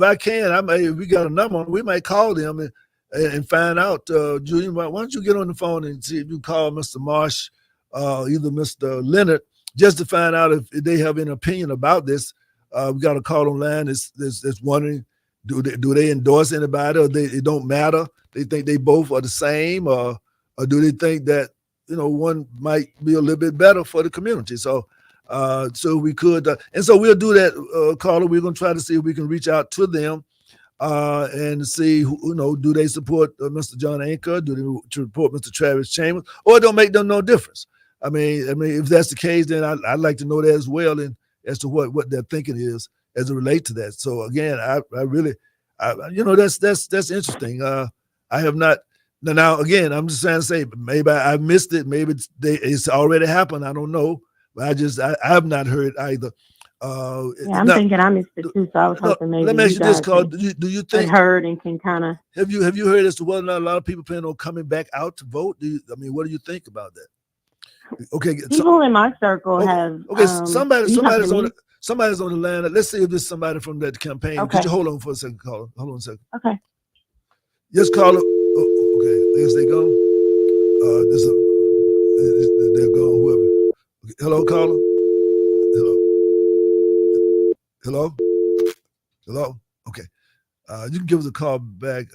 I can, if we got a number, we might call them and find out. Julian, why don't you get on the phone and see if you call Mr. Marsh, either Mr. Leonard, just to find out if they have an opinion about this. We got a call online that's wondering, do they endorse anybody, or it don't matter? They think they both are the same, or do they think that one might be a little bit better for the community? So we could, and so we'll do that, caller. We're gonna try to see if we can reach out to them and see who, do they support Mr. John Anchor? Do they support Mr. Travis Chambers, or it don't make them no difference? If that's the case, then I'd like to know that as well, and as to what their thinking is as it relates to that. So again, I really, that's interesting. I have not. Now again, I'm just trying to say, maybe I missed it. Maybe it's already happened. I don't know. But I have not heard either. I'm thinking I missed it too, so I was hoping maybe. Let me ask you this, Carl. Do you think heard and can kind of have you heard as to whether or not a lot of people plan on coming back out to vote? What do you think about that? Okay, people in my circle have. Okay, somebody's on the line. Let's see if there's somebody from that campaign. Okay. Could you hold on for a second, caller? Hold on a second. Okay. Yes, caller. Oh, okay, yes, they go. They're gone. Whoever. Okay. Hello, caller. Hello. Okay. You can give us a call back.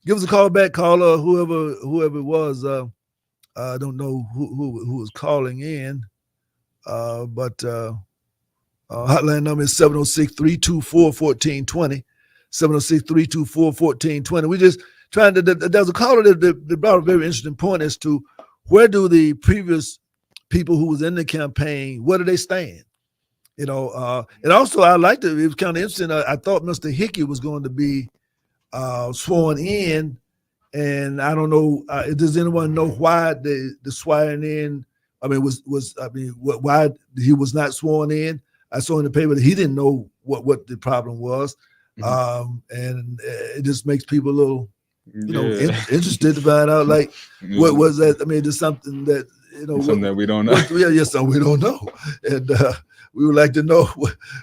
Give give us a call back, caller, whoever it was. I don't know who was calling in, but hotline number is 706-324-1420. 706-324-1420. We just trying to. There's a caller that brought a very interesting point as to where do the previous people who was in the campaign, where do they stand? And also I liked it. It was kind of interesting. I thought Mr. Hickey was going to be sworn in, and I don't know. Does anyone know why the swearing in? I mean, why he was not sworn in? I saw in the paper that he didn't know what the problem was, and it just makes people a little, interested to find out like what was that. I mean, there's something that something that we don't know. Something we don't know, and we would like to know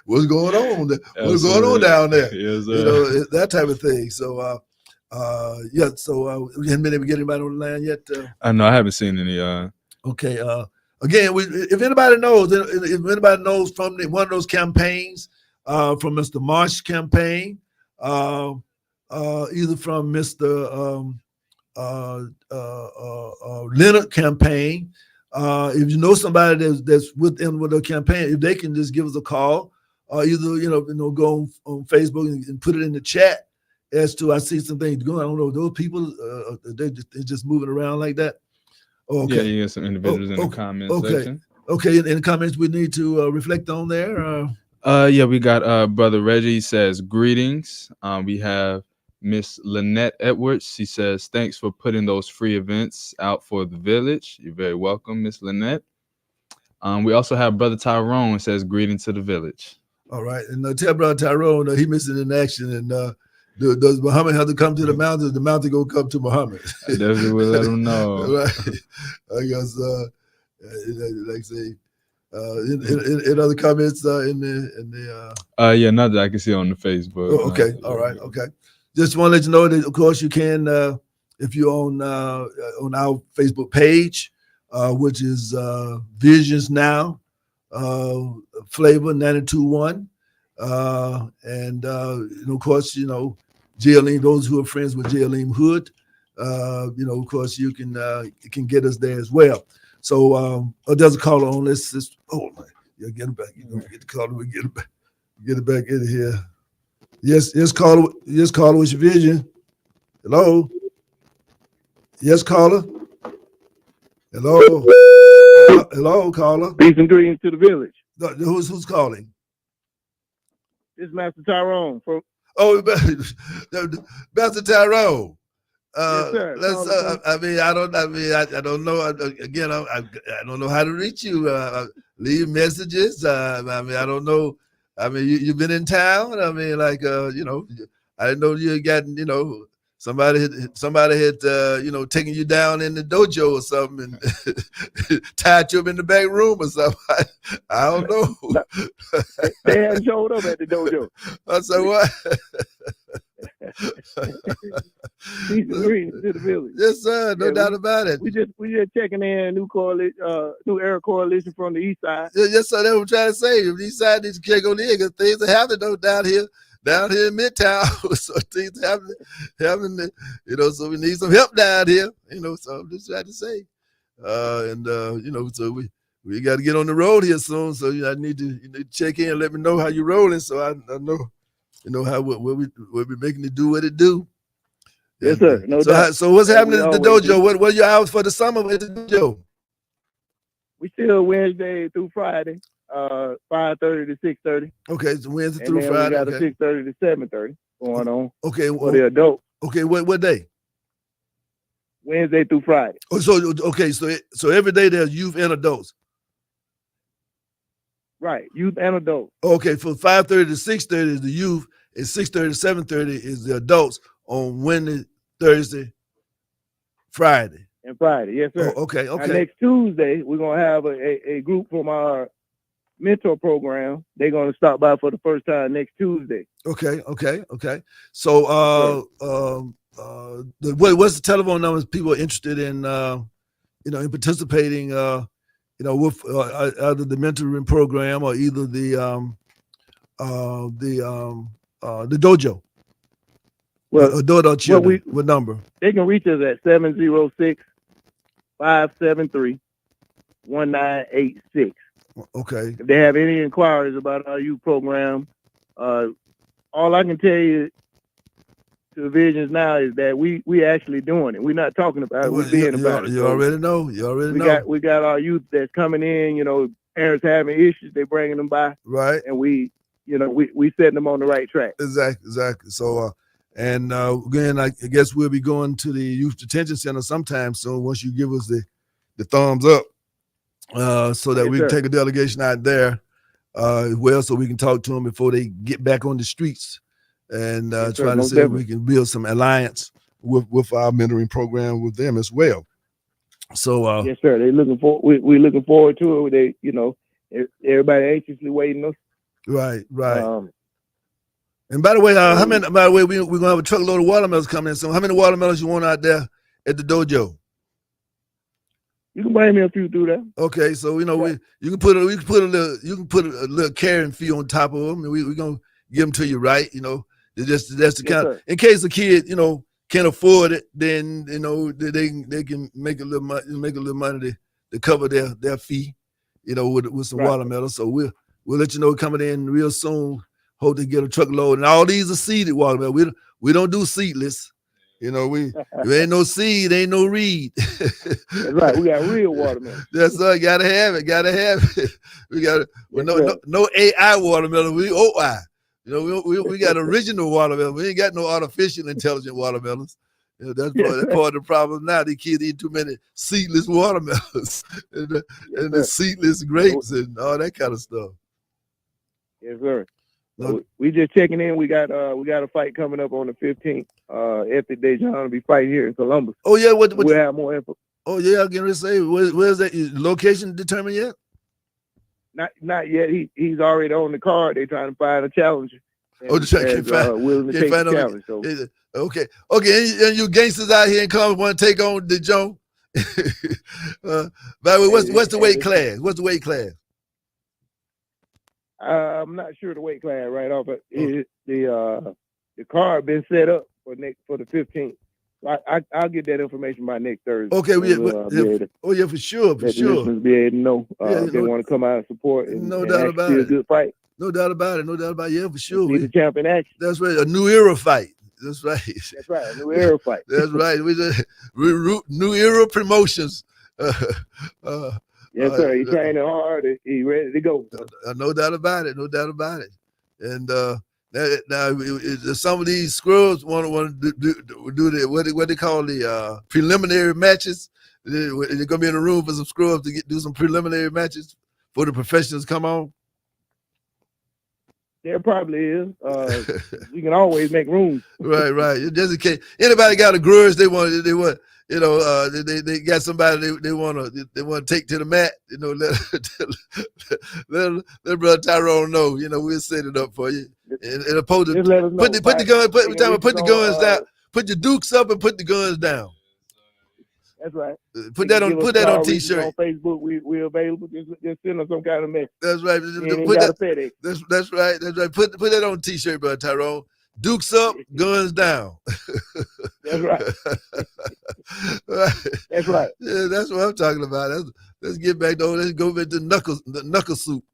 what's going on. What's going on down there? Yes, that type of thing. So, So we haven't been able to get anybody on the line yet. No, I haven't seen any. Okay. Again, if anybody knows, from one of those campaigns, from Mr. Marsh campaign, either from Mr. Leonard campaign, if you know somebody that's within with the campaign, if they can just give us a call, or either go on Facebook and put it in the chat as to I see some things going. I don't know those people they're just moving around like that. Okay. Yeah, you got some individuals in the comments section. Okay, in the comments we need to reflect on there. We got Brother Reggie. He says greetings. We have Miss Lynette Edwards. She says thanks for putting those free events out for the village. You're very welcome, Miss Lynette. We also have Brother Tyrone. Who says greeting to the village. All right, and tell Brother Tyrone he missing in action. And does Muhammad have to come to the mountain? The mountain gonna come to Muhammad. I definitely will let him know. Right. I guess like say in other comments in the not that I can see on the Facebook. Oh, okay. All right. Okay. Just want to let you know that of course you can if you're on our Facebook page, which is Visions Now Flavor 92.1. And of course, Jaylene, those who are friends with Jaylene Hood, of course you can get us there as well. So there's a caller on this. Get it back. Get the caller. We get it back in here. Yes, caller. Yes, caller. What's your vision? Hello. Yes, caller. Hello. Hello, caller. Peace and greetings to the village. Who's calling? This is Master Tyrone from. Oh, Master Tyrone. Yes, sir. I don't know. Again, I don't know how to reach you. Leave messages. I don't know. You've been in town. I didn't know you had gotten. Somebody had taken you down in the dojo or something and tied you up in the back room or something. I don't know. They hadn't showed up at the dojo. I said what? Peace and greetings to the village. Yes, sir. No doubt about it. We just checking in new era coalition from the east side. Yes, sir. That's what I'm trying to say. The east side needs to go there because things are happening down here in Midtown. So things happening. So we need some help down here. So I'm just trying to say. So we got to get on the road here soon. So I need to check in and let me know how you're rolling, so I know. How we're making it do what it do. Yes, sir. No doubt. So what's happening at the dojo? What are your hours for the summer at the dojo? We still Wednesday through Friday, 5:30 to 6:30. Okay, so Wednesday through Friday. We got a 6:30 to 7:30 going on. Okay, for the adult. Okay, what day? Wednesday through Friday. Oh, so every day there's youth and adults. Right, youth and adults. Okay, for 5:30 to 6:30 is the youth, and 6:30 to 7:30 is the adults on Wednesday, Thursday, Friday. And Friday, yes, sir. Oh, okay. Now, next Tuesday, we're gonna have a group from our mentor program. They're gonna stop by for the first time next Tuesday. Okay. So, what's the telephone numbers people are interested in, in participating? With either the mentoring program or either the dojo. Well, adult children. What number? They can reach us at 706-573-1986. Okay. If they have any inquiries about our youth program, all I can tell you to the Visions now is that we actually doing it. We're not talking about it. We're being about it. You already know. You already know. We got our youth that's coming in. You know, parents having issues, they bringing them by. Right. And we setting them on the right track. Exactly. So, again, I guess we'll be going to the youth detention center sometime soon. Once you give us the thumbs up, so that we can take a delegation out there, so we can talk to them before they get back on the streets, and try to see if we can build some alliance with our mentoring program with them as well. So, yes, sir. We're looking forward to it. Everybody anxiously waiting us. Right. And by the way, we're gonna have a truckload of watermelons coming in. So, how many watermelons you want out there at the dojo? You can bring me a few through there. Okay, so you can put a little carrying fee on top of them, and we're gonna give them to you, right? That's the kind of, in case a kid can't afford it, then they can make a little money to cover their fee, with some watermelon. So we'll let you know coming in real soon. Hope to get a truckload, and all these are seeded watermelon. We don't do seedless. We ain't no seed, ain't no reed. That's right. We got real watermelon. That's right. Gotta have it. We got no AI watermelon. We OI. We got original watermelon. We ain't got no artificial intelligent watermelons. That's part of the problem now. These kids eat too many seedless watermelons and the seedless grapes and all that kind of stuff. Yes, sir. So we just checking in. We got a fight coming up on the 15th. Anthony Dejan will be fighting here in Columbus. Oh yeah, we'll have more info. Oh yeah, I'm gonna say where's that location determined yet? Not yet. He's already on the card. They're trying to find a challenger. Willing to take the challenge. So. Okay. And you gangsters out here in Columbus want to take on DeJohn? By the way, what's the weight class? What's the weight class? I'm not sure the weight class right off, but the card been set up for the 15th. I'll get that information by next Thursday. Okay, for sure. Listeners be able to know if they want to come out and support. No doubt about it. A good fight. No doubt about it. Yeah, for sure. See the champ in action. That's right. A new era fight. That's right. That's right. A new era fight. That's right. We New Era Promotions. Yes, sir. He's training hard. He's ready to go. No doubt about it. And now some of these scrubs want to do what they call the preliminary matches. They're going to be in a room for some scrubs to do some preliminary matches for the professionals come on. There probably is. You can always make room. Right. Just in case anybody got a grudge, they want. They got somebody they want to take to the mat. Let Brother Tyrone know. We'll set it up for you. And opposed to put the guns down. Put your dukes up and put the guns down. That's right. Put that on T-shirt. On Facebook, we available. Just send us some kind of message. That's right. That's right. Put that on T-shirt, Brother Tyrone. Dukes up, guns down. That's right. That's right. Yeah, that's what I'm talking about. Let's get back to let's go back to the knuckle soup.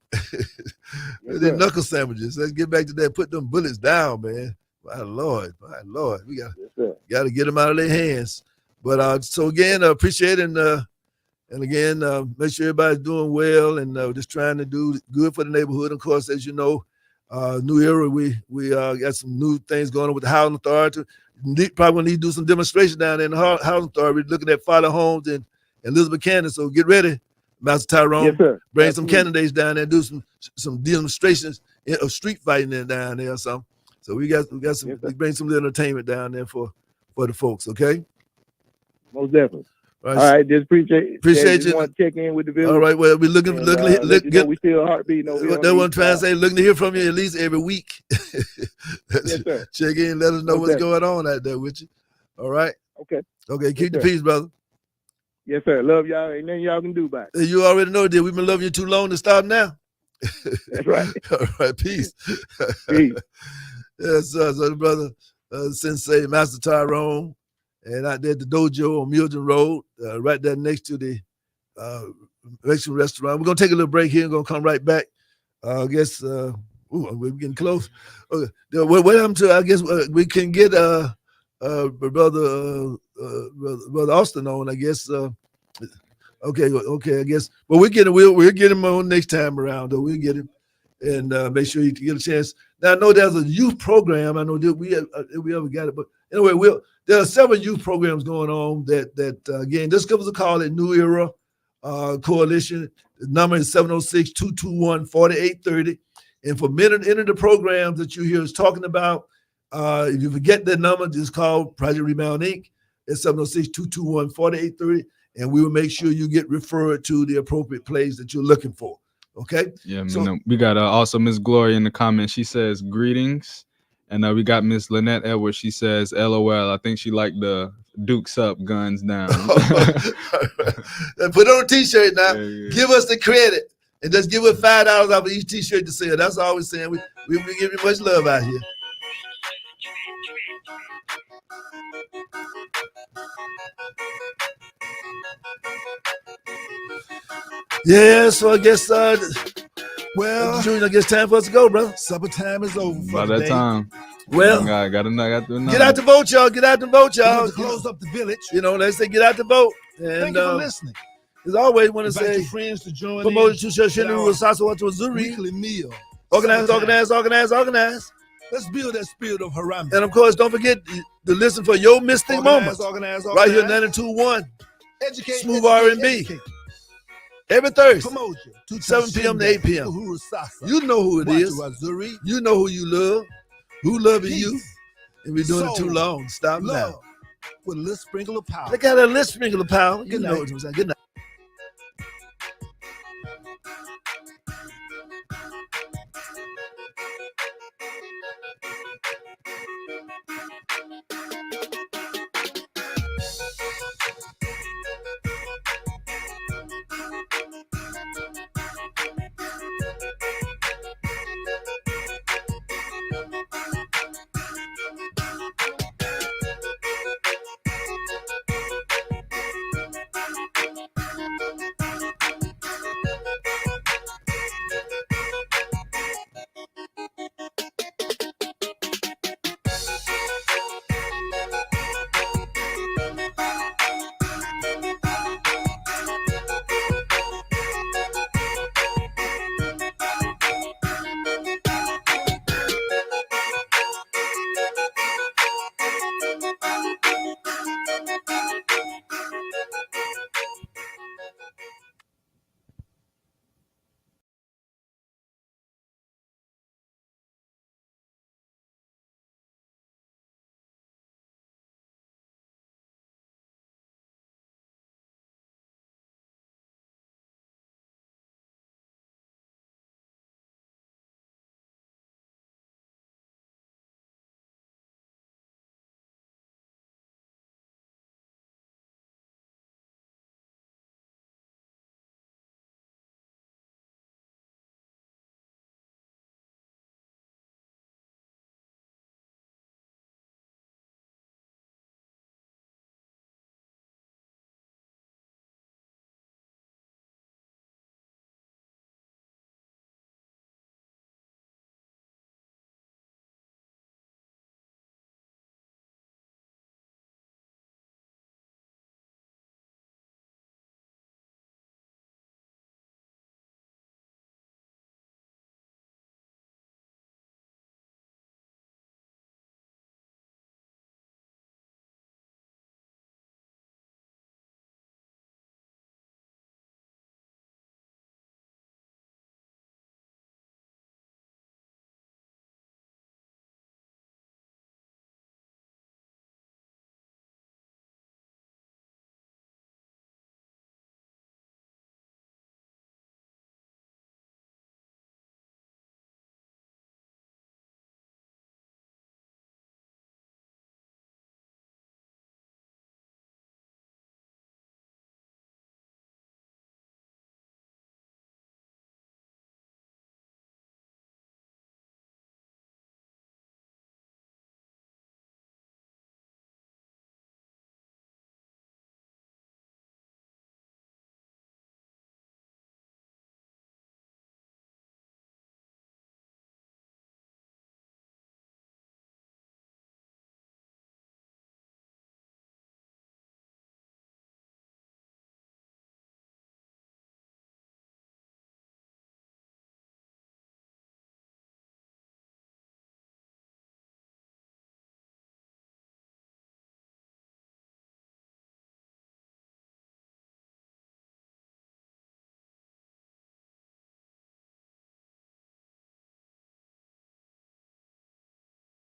The knuckle sandwiches. Let's get back to that. Put them bullets down, man. My Lord. We got to get them out of their hands. But so again, appreciate it, and again, make sure everybody's doing well and just trying to do good for the neighborhood. Of course, as you know, New Era, we got some new things going on with the Housing Authority. Probably need to do some demonstration down there in the Housing Authority. We're looking at Father Homes and Elizabeth Cannon. So get ready, Master Tyrone. Yes, sir. Bring Absolutely. some candidates down there and do some demonstrations of street fighting down there or something. So we got some. Yes, we bring some little entertainment down there for the folks. Okay. Most definitely. Right. All right, just appreciate you. Want to check in with the village. All right, well, we're looking. We still heartbeat. That's what I'm trying to say. Looking to hear from you at least every week. Yes, sir. Check in, let us know what's going on out there with you. All right. Okay. Keep the peace, brother. Yes, sir. Love y'all. Ain't nothing y'all can do about it. You already know, dear. We've been loving you too long to stop now. That's right. All right. Peace. Peace. Yes, sir. So, brother. Sensei Master Tyrone, and out there at the dojo on Milton Road, right there next to the Mexican restaurant. We're gonna take a little break here and gonna come right back. I guess we're getting close. Okay. What happened to? I guess we can get brother Austin on. I guess. Okay. I guess. Well, we'll get him on next time around. Though we'll get him and make sure you get a chance. Now I know there's a youth program. I know that we ever got it, but anyway, there are several youth programs going on. That again, just give us a call at New Era Coalition. The number is 706-221-4830. And for enter the programs that you hear us talking about, if you forget that number, just call Project Rebound Inc. at 706-221-4830, and we will make sure you get referred to the appropriate place that you're looking for. Okay? Yeah, so, we got also Miss Gloria in the comments. She says greetings. And we got Miss Lynette Edwards. She says, LOL. I think she liked the Dukes Up, guns down. Put on a t-shirt now. Yeah. Give us the credit. And just give us $5 off of each t-shirt to sell. That's all we're saying. We give you much love out here. Yeah, so I guess Junior, I guess time for us to go, brother. Supper time is over. By that time. Well, got to get out to vote, y'all. Get out to vote, y'all. Close up the village. Let's say get out to vote. And thank you for listening. As always, want to say, your friends to join promote to Shinu Sasawa to Missouri. Weekly meal. Organize. Let's build that spirit of Harambe. And of course, don't forget to listen for your mystic moments. Right here, 92.1. Educate. Smooth R&B. Every Thursday, Promotion. 7 p.m. to 8 p.m. You know who it is. You know who you love. Who loving you. And we're doing it too long. Stop now. With a little sprinkle of power. Look at a little sprinkle of power. Good night. Good night.